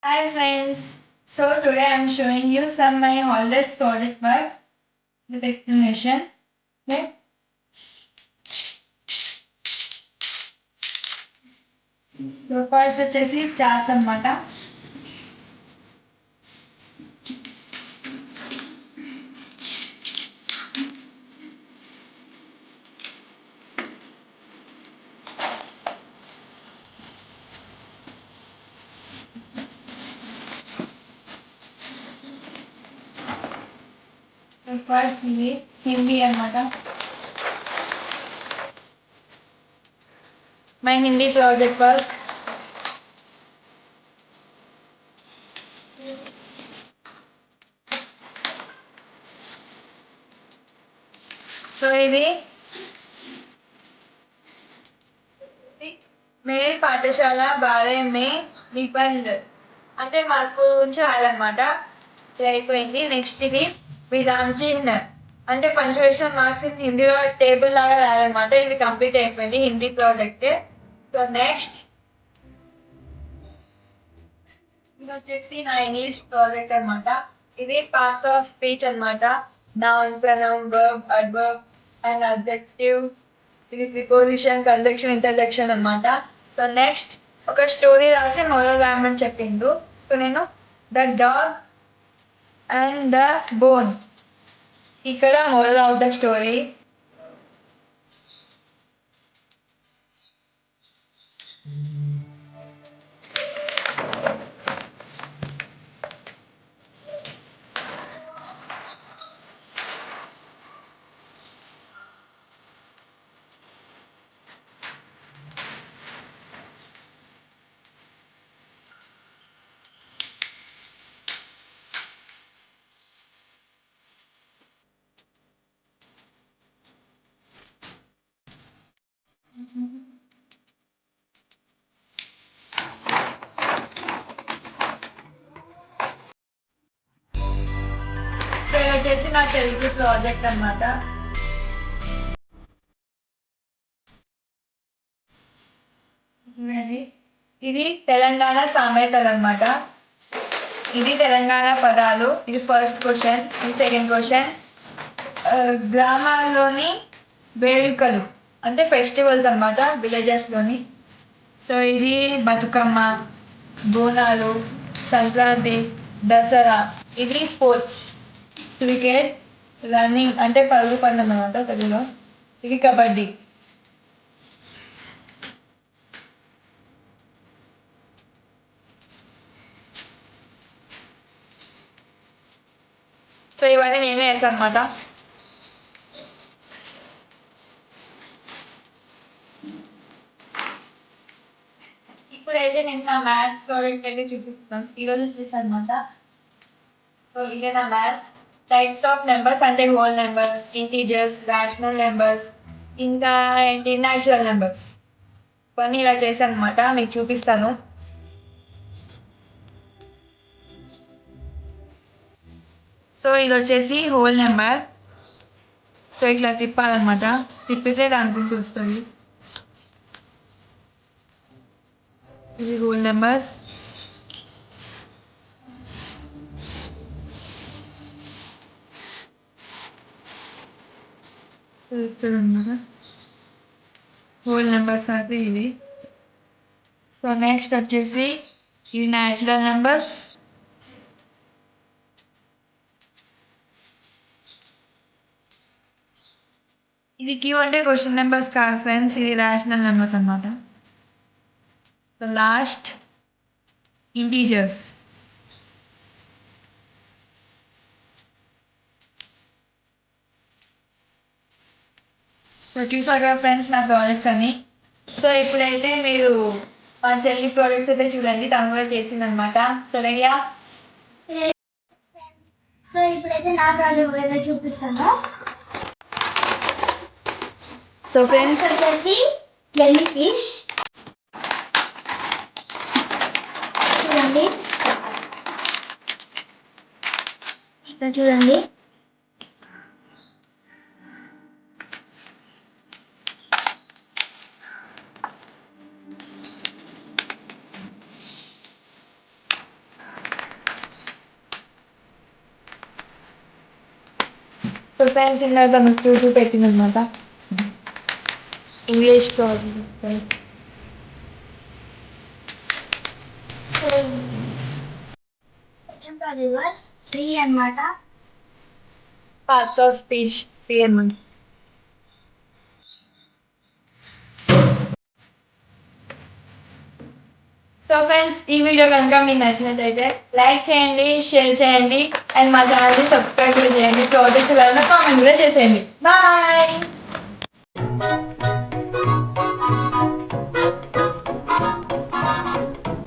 Hi friends. So today I am showing you some my holiday project works with explanation. Okay. So first వచ్చేసి charts అన్నమాట. So first ఇది హిందీ అన్నమాట. My Hindi project work. So ఇది మేరే పాఠశాల బారే మే నిబంధ్ అంటే మా school గురించి రాయాలన్నమాట. ఇది అయిపోయింది. నెక్స్ట్ ఇది విరామ్ చిహ్న్ అంటే పంచువేషన్ మార్క్స్ ఇన్ హిందీలో టేబుల్ లాగా రాయాలన్నమాట. ఇది కంప్లీట్ అయిపోయింది హిందీ ప్రాజెక్ట్. సో నెక్స్ట్ ఇది వచ్చేసి నా ఇంగ్లీష్ ప్రాజెక్ట్ అన్నమాట. ఇది పార్ట్స్ ఆఫ్ స్పీచ్ అన్నమాట. Noun, pronoun, verb, adverb and adjective. ఇది ప్రిపోజిషన్, కంజంక్షన్, ఇంటర్జెక్షన్ అన్నమాట. సో నెక్స్ట్ ఒక స్టోరీ రాసి మొదలు రాయమని చెప్పిండు. సో నేను the dog and the bone ఇక్కడ మొదలు ఆఫ్ ద స్టోరీ. సో ఇది వచ్చేసి నా తెలుగు ప్రాజెక్ట్ అన్నమాట. ఇది తెలంగాణ సామెతలు అన్నమాట. ఇది తెలంగాణ పదాలు. ఇది ఫస్ట్ క్వశ్చన్. ఇది సెకండ్ క్వశ్చన్. గ్రామాల్లోని వేడుకలు అంటే ఫెస్టివల్స్ అన్నమాట విలేజెస్లోని. సో ఇది బతుకమ్మ, బోనాలు, సంక్రాంతి, దసరా. ఇది స్పోర్ట్స్, క్రికెట్, రన్నింగ్ అంటే పరుగు పందెం అన్నమాట తెలుగులో. ఇది కబడ్డీ. సో ఇవన్నీ నేనే వేసాను అనమాట. ఇప్పుడైతే నేను నా మ్యాథ్స్ ప్రాజెక్ట్ అయితే చూపిస్తాను. ఈరోజు చూసాను అనమాట. సో ఇదే నా మ్యాథ్స్. టైప్స్ ఆఫ్ నెంబర్స్ అంటే whole numbers, integers, rational numbers, ఇంకా ఏంటి న్యాచురల్ నెంబర్స్. ఇవన్నీ ఇలా చేశాను అనమాట. మీకు చూపిస్తాను. సో ఇది వచ్చేసి హోల్ నెంబర్. సో ఇట్లా తిప్పాలన్నమాట. తిప్పితే దాని గురించి వస్తుంది. ఇది హోల్ నెంబర్స్. హోల్ నెంబర్స్ అయితే ఇవి. సో నెక్స్ట్ వచ్చేసి ఇది న్యాచురల్ నెంబర్స్. ఇది క్యూ అంటే క్వశ్చన్ నెంబర్స్ కాదు ఫ్రెండ్స్, ఇది రేషనల్ నెంబర్స్ అన్నమాట. So last integers. సో చూసారు కదా ఫ్రెండ్స్ నా ప్రాజెక్ట్స్ అన్ని. సో ఇప్పుడైతే మీరు మా చెల్లి ప్రాజెక్ట్స్ అయితే చూడండి, తను కూడా చేసిందనమాట. సరేయా. సో ఇప్పుడైతే నా ప్రాజెక్ట్ అయితే చూపిస్తాను. సో ఫ్రెండ్స్ వచ్చేసి జెల్లీ ఫిష్ చూడండి. చూడండి సో ఫ్రెండ్స్ ఇందాక తను చూసి పెట్టిందనమాట English project. So second project was 3 అన్నమాట. పార్ట్స్ ఆఫ్ స్పీచ్ అనమాట. సో ఫ్రెండ్స్ ఈ వీడియో కనుక మీకు నచ్చినట్లయితే లైక్ చేయండి, షేర్ చేయండి అండ్ మా ఛానల్ని సబ్స్క్రైబ్ చేయండి. ప్రాజెక్ట్స్ ఎలా కామెంట్ కూడా చేసేయండి. బాయ్.